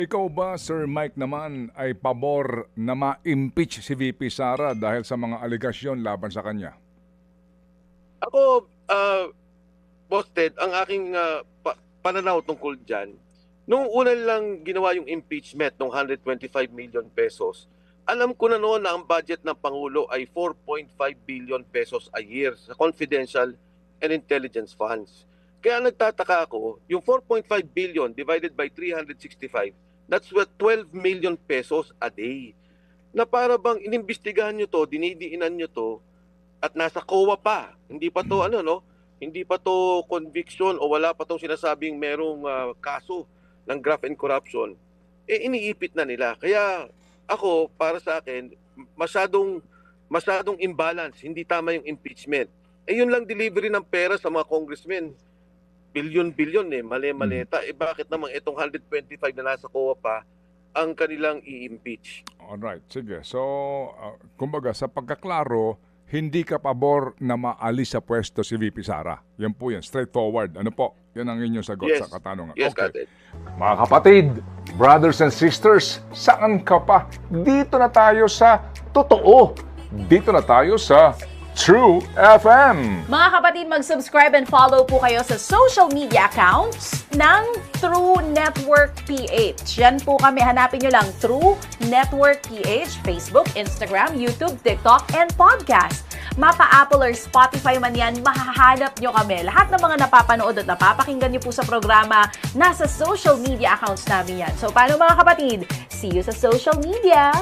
Ikaw ba, Sir Mike naman, ay pabor na ma-impeach si VP Sara dahil sa mga aligasyon laban sa kanya? Ako, Boss Ted, ang aking pananaw tungkol dyan, nung una lang ginawa yung impeachment ng 125 million pesos, alam ko na noon na ang budget ng Pangulo ay 4.5 billion pesos a year sa confidential and intelligence funds. Kaya nagtataka ako, yung 4.5 billion divided by 365, that's what 12 million pesos a day. Na para bang inimbestigahan nyo to, dinidiinan nyo to, at nasa COA pa. Hindi pa to hindi pa to conviction o wala pa tong sinasabing merong kaso ng graft and corruption. Iniipit na nila. Kaya ako, para sa akin, masyadong imbalance, hindi tama yung impeachment. Yun lang delivery ng pera sa mga congressmen. Bilyon-bilyon mali-maleta. Bakit naman itong 125 na nasa COA pa ang kanilang i-impeach? Alright, sige. So, kumbaga, sa pagkaklaro, hindi ka pabor na maalis sa pwesto si VP Sara. Yan po yan, straightforward. Ano po? Yan ang inyong sagot Yes. sa katanungan. Yes, Okay. Kated. Mga kapatid, brothers and sisters, saan ka pa? Dito na tayo sa totoo. Dito na tayo sa True FM. Mga kapatid, mag-subscribe and follow po kayo sa social media accounts ng True Network PH. Yan po kami. Hanapin nyo lang True Network PH, Facebook, Instagram, YouTube, TikTok, and podcast. Mapa-Apple or Spotify man yan, mahahanap nyo kami. Lahat ng mga napapanood at napapakinggan nyo po sa programa, nasa social media accounts namin yan. So, paano mga kapatid? See you sa social media!